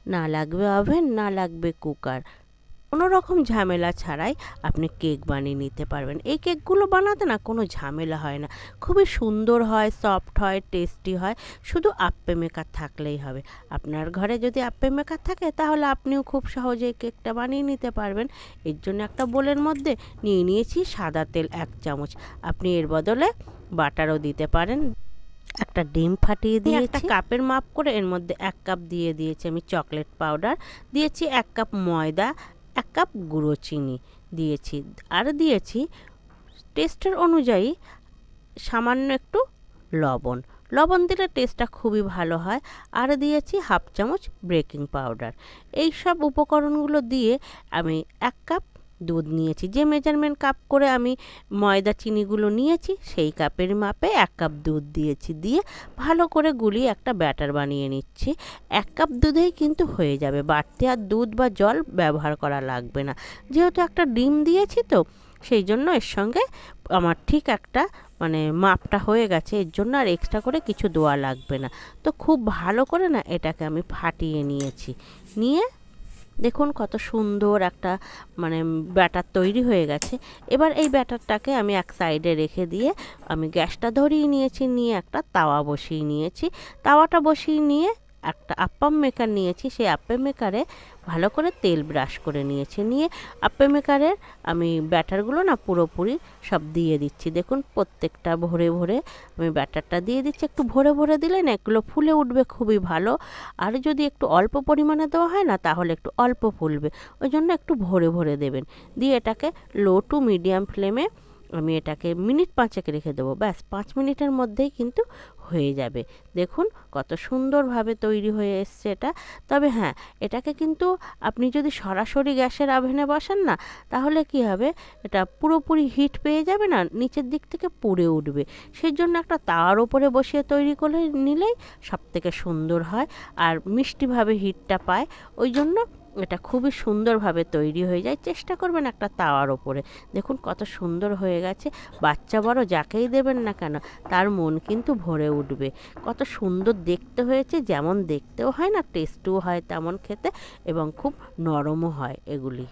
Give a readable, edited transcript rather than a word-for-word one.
না লাগবে ওভেন, না লাগবে কুকার, কোনো রকম ঝামেলা ছাড়াই আপনি কেক বানিয়ে নিতে পারবেন। এই কেকগুলো বানাতে না কোনো ঝামেলা হয় না, খুবই সুন্দর হয়, সফট হয়, টেস্টি হয়। শুধু আপ্পে মেকার থাকলেই হবে। আপনার ঘরে যদি আপ্পে মেকার থাকে তাহলে আপনিও খুব সহজেই কেকটা বানিয়ে নিতে পারবেন। এর জন্য একটা বোলের মধ্যে নিয়ে নিয়েছি সাদা তেল 1 চামচ। আপনি এর বদলে বাটারও দিতে পারেন। একটা ডিম ফাটিয়ে দিয়েছি, একটা কাপের মাপ করে এর মধ্যে 1 কাপ দিয়ে দিয়েছি আমি চকলেট পাউডার, দিয়েছি 1 কাপ ময়দা, 1 কাপ গুঁড়ো চিনি দিয়েছি, আর দিয়েছি টেস্টের অনুযায়ী সামান্য একটু লবণ। লবণ দিলে টেস্টটা খুবই ভালো হয়। আর দিয়েছি 1/2 চামচ বেকিং পাউডার। এই সব উপকরণগুলো দিয়ে আমি 1 কাপ দুধ নিয়েছি, যে মেজারমেন্ট কাপ করে আমি ময়দা চিনিগুলো নিয়েছি সেই কাপের মাপে 1 কাপ দুধ দিয়েছি, দিয়ে ভালো করে গুলিয়ে একটা ব্যাটার বানিয়ে নিচ্ছি। 1 কাপ দুধেই কিন্তু হয়ে যাবে, বাড়তি আর দুধ বা জল ব্যবহার করা লাগবে না। যেহেতু একটা ডিম দিয়েছি তো সেই জন্য এর সঙ্গে আমার ঠিক একটা মাপটা হয়ে গেছে, এর জন্য আর এক্সট্রা করে কিছু দেওয়া লাগবে না। তো খুব ভালো করে না এটাকে আমি ফাটিয়ে নিয়েছি। নিয়ে দেখুন কত সুন্দর একটা ব্যাটার তৈরি হয়ে গেছে। এবার এই ব্যাটারটাকে আমি এক সাইডে রেখে দিয়ে আমি গ্যাসটা ধরিয়ে নিয়েছি, নিয়ে একটা তাওয়া বসিয়ে নিয়েছি। তাওয়াটা বসিয়ে নিয়ে একটা আপ্পাম মেকার নিয়েছি, সেই আপ্পে মেকারে ভালো করে তেল ব্রাশ করে নিয়েছি। নিয়ে আপ্পে মেকারের আমি ব্যাটারগুলো না পুরোপুরি সব দিয়ে দিচ্ছি। দেখুন প্রত্যেকটা ভরে ভরে আমি ব্যাটারটা দিয়ে দিচ্ছি। একটু ভরে ভরে দিলে না এগুলো ফুলে উঠবে খুবই ভালো। আর যদি একটু অল্প পরিমাণে দেওয়া হয় না তাহলে একটু অল্প ফুলবে, ওই জন্য একটু ভরে ভরে দেবেন। দিয়ে এটাকে লো টু মিডিয়াম ফ্লেমে আমি এটাকে মিনিট 5 রেখে দেবো। ব্যাস 5 মিনিটের মধ্যেই কিন্তু হয়ে যাবে। দেখুন কত সুন্দরভাবে তৈরি হয়ে এসছে এটা। তবে হ্যাঁ, এটাকে কিন্তু আপনি যদি সরাসরি গ্যাসের ওভেনে বসান না তাহলে কি হবে, এটা পুরোপুরি হিট পেয়ে যাবে না, নিচের দিক থেকে পুড়ে উঠবে। সেই জন্য একটা তাওয়ার ওপরে বসিয়ে তৈরি করে নিলেই সব থেকে সুন্দর হয় আর মিষ্টিভাবে হিটটা পায়। ওই জন্য এটা খুবই সুন্দরভাবে তৈরি হয়ে যায়। চেষ্টা করবেন একটা তাওয়ার ওপরে। দেখুন কত সুন্দর হয়ে গেছে। বাচ্চা বড় যাকেই দেবেন না কেন তার মন কিন্তু ভরে উঠবে। কত সুন্দর দেখতে হয়েছে, যেমন দেখতেও হয় না টেস্টও হয় তেমন খেতে, এবং খুব নরমও হয় এগুলি।